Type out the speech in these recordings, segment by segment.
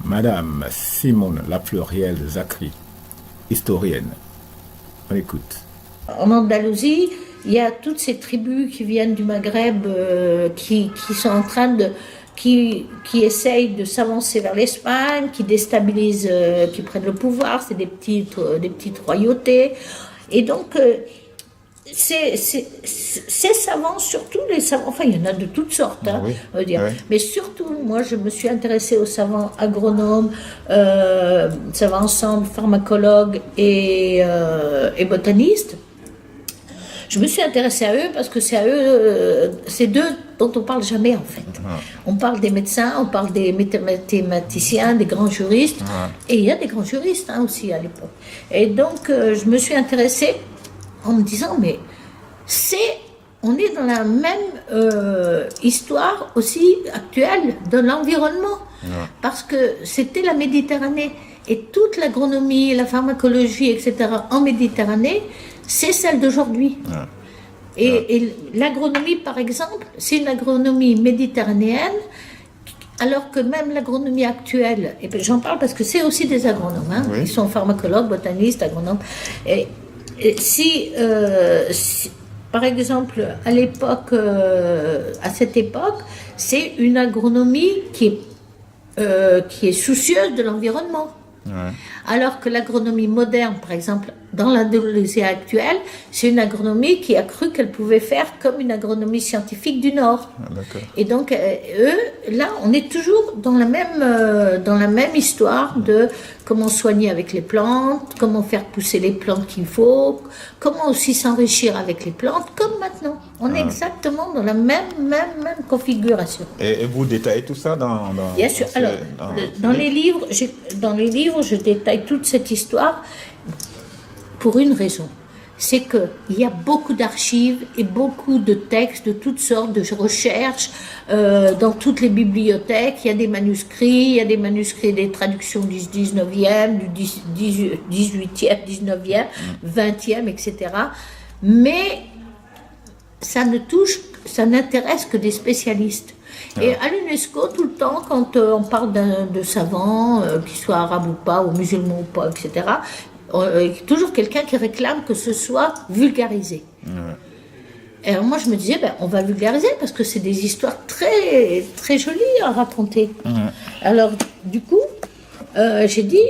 Madame Simone Lafleuriel Zachary, historienne. On écoute. En Andalousie, il y a toutes ces tribus qui viennent du Maghreb qui sont en train de... qui essayent de s'avancer vers l'Espagne, qui déstabilisent, qui prennent le pouvoir, c'est des petites royautés. Et donc, ces savants, surtout les savants, enfin il y en a de toutes sortes, hein, Oui, on va dire. oui. Mais surtout, moi je me suis intéressée aux savants agronomes, savants ensemble, pharmacologues et botanistes. Je me suis intéressée à eux parce que c'est à eux, c'est d'eux dont on parle jamais en fait. On parle des médecins, on parle des mathématiciens, des grands juristes, et il y a des grands juristes hein, aussi à l'époque. Et donc je me suis intéressée en me disant mais on est dans la même histoire aussi actuelle de l'environnement, parce que c'était la Méditerranée et toute l'agronomie, la pharmacologie, etc. en Méditerranée, c'est celle d'aujourd'hui. Et l'agronomie, par exemple, c'est une agronomie méditerranéenne, alors que même l'agronomie actuelle, et j'en parle parce que c'est aussi des agronomes, hein, ils sont pharmacologues, botanistes, agronomes. Et si, par exemple, à l'époque, à cette époque, c'est une agronomie qui est soucieuse de l'environnement. Alors que l'agronomie moderne, par exemple, dans l'Andalousie actuelle, c'est une agronomie qui a cru qu'elle pouvait faire comme une agronomie scientifique du Nord. Et donc, eux, là, on est toujours dans la même histoire de comment soigner avec les plantes, comment faire pousser les plantes qu'il faut, comment aussi s'enrichir avec les plantes, comme maintenant. On est exactement dans la même configuration. Et vous détaillez tout ça dans Bien sûr. Alors, dans les livres, je détaille toute cette histoire pour une raison. C'est qu'il y a beaucoup d'archives et beaucoup de textes de toutes sortes, de recherches dans toutes les bibliothèques. Il y a des manuscrits, des traductions du 19e, du 18e, 19e, 20e, etc. Mais ça n'intéresse que des spécialistes. Et à l'UNESCO, tout le temps, quand on parle de savants, qu'ils soient arabes ou pas, ou musulmans ou pas, etc., il y a toujours quelqu'un qui réclame que ce soit vulgarisé. Et alors moi, je me disais, on va vulgariser parce que c'est des histoires très, très jolies à raconter. Alors, du coup, j'ai dit,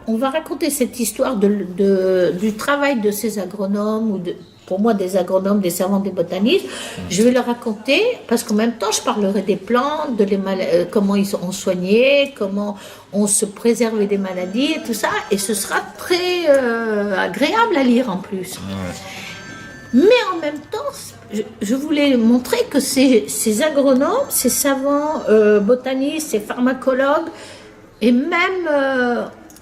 on va raconter cette histoire du travail de ces agronomes, pour moi des agronomes, des savants, des botanistes. Je vais leur raconter, parce qu'en même temps, je parlerai des plantes, comment ils ont soigné, comment on se préservait des maladies et tout ça. Et ce sera très agréable à lire en plus. Mais en même temps, je voulais montrer que ces agronomes, ces savants botanistes, ces pharmacologues, et même,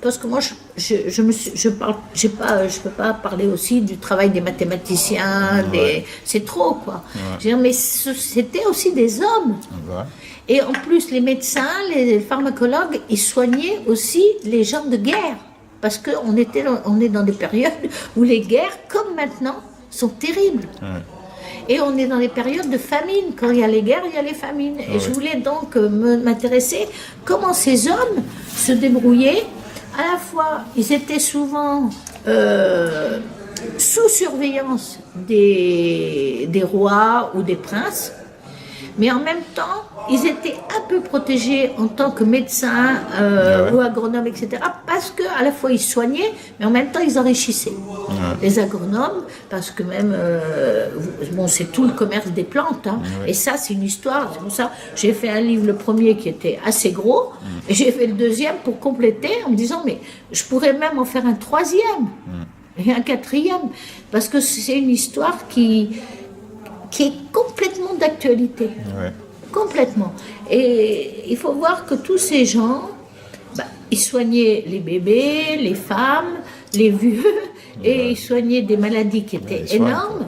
parce que moi, je peux pas parler aussi du travail des mathématiciens, c'est trop, quoi. Je veux dire, mais c'était aussi des hommes. Et en plus, les médecins, les pharmacologues, ils soignaient aussi les gens de guerre. Parce qu'on est dans des périodes où les guerres, comme maintenant, sont terribles. Et on est dans les périodes de famine. Quand il y a les guerres, il y a les famines. Et je voulais donc m'intéresser comment ces hommes se débrouillaient. À la fois, ils étaient souvent sous surveillance des rois ou des princes, mais en même temps, ils étaient un peu protégés en tant que médecins ou agronomes, etc. Parce qu'à la fois, ils soignaient, mais en même temps, ils enrichissaient. Les agronomes, parce que même, c'est tout le commerce des plantes. Hein, et ça, c'est une histoire. C'est pour ça j'ai fait un livre, le premier, qui était assez gros, et j'ai fait le deuxième pour compléter, en me disant, mais je pourrais même en faire un troisième, et un quatrième, parce que c'est une histoire qui est complètement d'actualité. Complètement. Et il faut voir que tous ces gens, ils soignaient les bébés, les femmes, les vieux, et ils soignaient des maladies qui étaient énormes,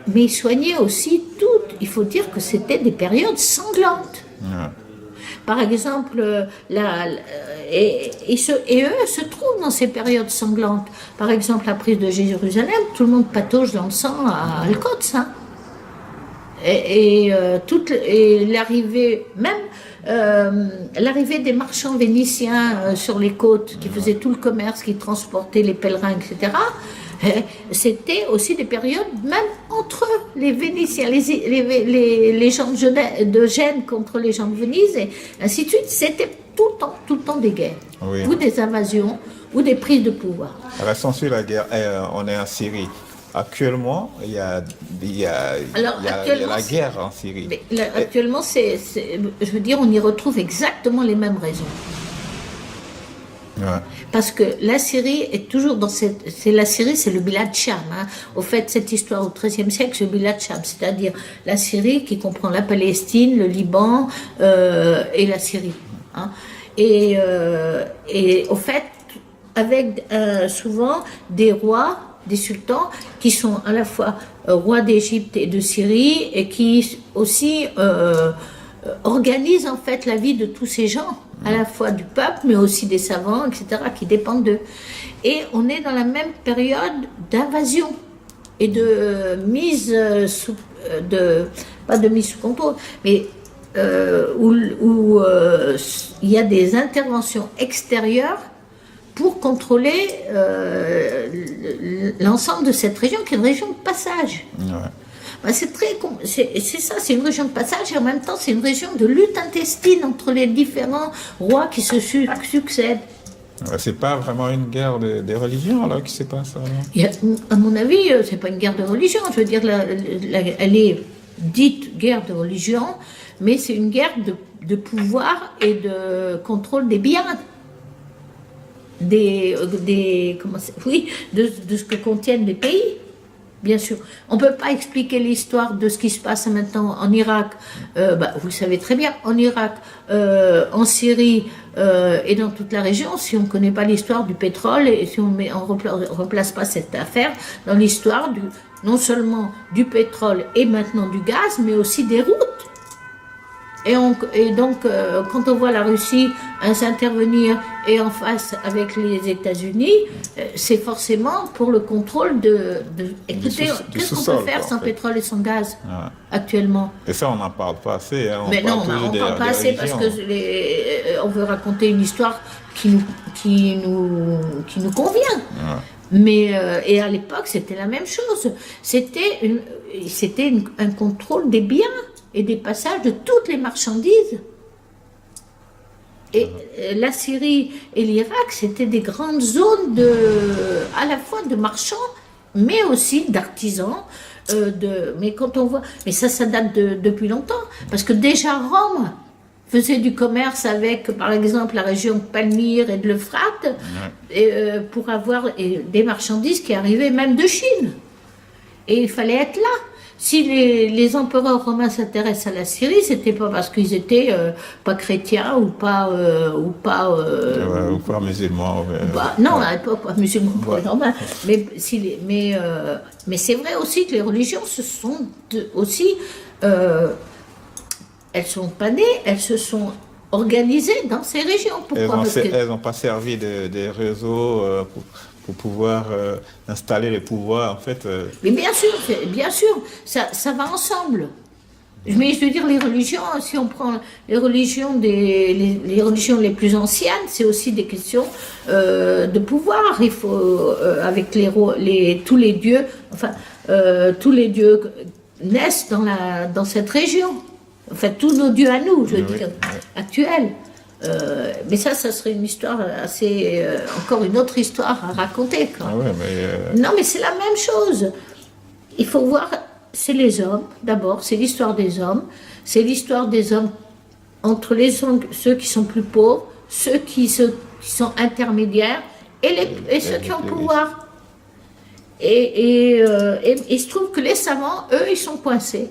mais ils soignaient aussi toutes. Il faut dire que c'était des périodes sanglantes. Par exemple, et eux se trouvent dans ces périodes sanglantes. Par exemple, la prise de Jérusalem, tout le monde patauge dans le sang à Al-Quds. Hein. Et l'arrivée, même l'arrivée des marchands vénitiens sur les côtes, qui faisaient tout le commerce, qui transportaient les pèlerins, etc., c'était aussi des périodes, même entre les Vénitiens, les gens de Gênes contre les gens de Venise, et ainsi de suite, c'était tout le temps des guerres, ou des invasions, ou des prises de pouvoir. Restons sur la guerre, on est en Syrie. Actuellement, il y a la guerre en Syrie. Actuellement, je veux dire, on y retrouve exactement les mêmes raisons. Ouais. Parce que la Syrie est toujours dans la Syrie, c'est le Bilad Sham. Hein. Au fait, cette histoire au XIIIe siècle, c'est le Bilad Sham, c'est-à-dire la Syrie qui comprend la Palestine, le Liban et la Syrie. Hein. Et au fait, avec souvent des rois, des sultans qui sont à la fois rois d'Égypte et de Syrie et qui aussi organisent en fait la vie de tous ces gens, à la fois du peuple mais aussi des savants, etc., qui dépendent d'eux. Et on est dans la même période d'invasion et de mise pas de mise sous contrôle, mais où il y a des interventions extérieures pour contrôler l'ensemble de cette région, qui est une région de passage. Ouais. Ben, c'est ça, c'est une région de passage, et en même temps, c'est une région de lutte intestine entre les différents rois qui se succèdent. C'est pas vraiment une guerre des religions là qui se passe. À mon avis, c'est pas une guerre de religion. Je veux dire, elle est dite guerre de religion, mais c'est une guerre de pouvoir et de contrôle des biens. De ce que contiennent les pays, bien sûr. On ne peut pas expliquer l'histoire de ce qui se passe maintenant en Irak, vous le savez très bien, en Irak, en Syrie et dans toute la région, si on ne connaît pas l'histoire du pétrole et si on ne replace pas cette affaire dans l'histoire non seulement du pétrole et maintenant du gaz, mais aussi des routes. Et donc, quand on voit la Russie s'intervenir et en face avec les États-Unis, c'est forcément pour le contrôle écoutez, qu'est-ce qu'on peut faire sans pétrole et sans gaz actuellement? Et ça, on n'en parle pas assez. Hein, mais non, on n'en parle pas assez parce que on veut raconter une histoire qui nous convient. Mais et à l'époque, c'était la même chose. C'était un contrôle des biens et des passages de toutes les marchandises. Et la Syrie et l'Irak, c'était des grandes zones à la fois de marchands, mais aussi d'artisans. Mais quand on voit, mais ça date depuis longtemps, parce que déjà Rome faisait du commerce avec, par exemple, la région de Palmyre et de l'Euphrate, pour avoir des marchandises qui arrivaient même de Chine. Et il fallait être là. Si les empereurs romains s'intéressent à la Syrie, c'était pas parce qu'ils étaient pas chrétiens ou pas musulmans. Non, à l'époque pas musulmans pour les Romains. Mais c'est vrai aussi que les religions elles sont pas nées, elles se sont organisées dans ces régions. Pourquoi? Elles n'ont pas servi des réseaux pour pouvoir installer les pouvoirs, en fait. Mais bien sûr, ça va ensemble. Mais je veux dire, les religions, si on prend les religions les religions les plus anciennes, c'est aussi des questions de pouvoir. Il faut, avec tous les dieux, tous les dieux naissent dans cette région. Enfin, tous nos dieux à nous, je veux dire, actuels. Mais ça serait une histoire assez... encore une autre histoire à raconter. Quoi. Non, mais c'est la même chose. Il faut voir, c'est les hommes, d'abord, c'est l'histoire des hommes. C'est l'histoire des hommes entre ceux qui sont plus pauvres, ceux qui sont intermédiaires et ceux qui ont le pouvoir. Et il se trouve que les savants, eux, ils sont coincés.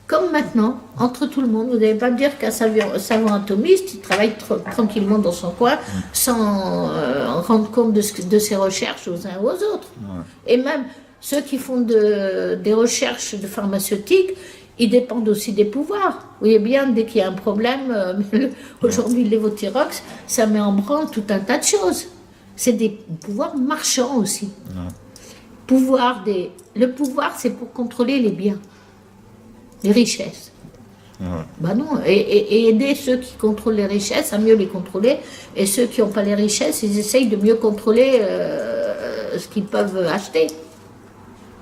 Comme maintenant, entre tout le monde, vous n'allez pas me dire qu'un savant atomiste, il travaille tranquillement dans son coin sans rendre compte de ses recherches aux uns ou aux autres. Et même ceux qui font des recherches de pharmaceutiques, ils dépendent aussi des pouvoirs. Vous voyez bien, dès qu'il y a un problème, aujourd'hui le lévothyrox, ça met en branle tout un tas de choses. C'est des pouvoirs marchands aussi. Le pouvoir, c'est pour contrôler les biens. les richesses. Ben non, et aider ceux qui contrôlent les richesses à mieux les contrôler, et ceux qui n'ont pas les richesses, ils essayent de mieux contrôler ce qu'ils peuvent acheter.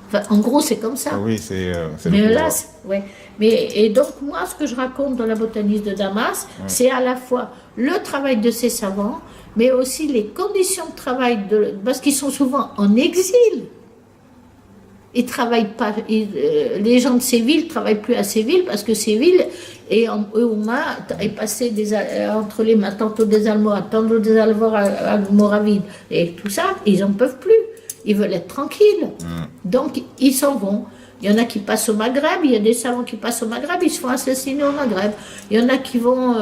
Enfin, en gros, c'est comme ça. Oui, c'est mais le là, pouvoir. ouais. Et donc, moi, ce que je raconte dans la botaniste de Damas, c'est à la fois le travail de ces savants, mais aussi les conditions de travail, parce qu'ils sont souvent en exil. Ils travaillent pas, les gens de Séville ne travaillent plus à Séville parce que Séville est passé entre les mains tantôt des Almohades, tantôt des Almoravides et tout ça, ils n'en peuvent plus. Ils veulent être tranquilles. Donc, ils s'en vont. Il y en a qui passent au Maghreb, il y a des savants qui passent au Maghreb, ils se font assassiner au Maghreb. Il y en a qui vont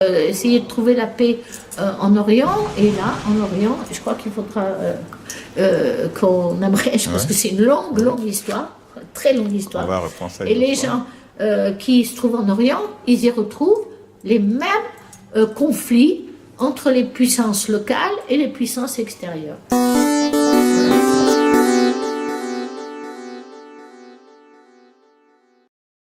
essayer de trouver la paix en Orient, et là, en Orient, je crois qu'il faudra qu'on abrège, parce que c'est une longue histoire, très longue histoire. On va reprendre ça et une les autre fois. gens qui se trouvent en Orient, ils y retrouvent les mêmes conflits entre les puissances locales et les puissances extérieures.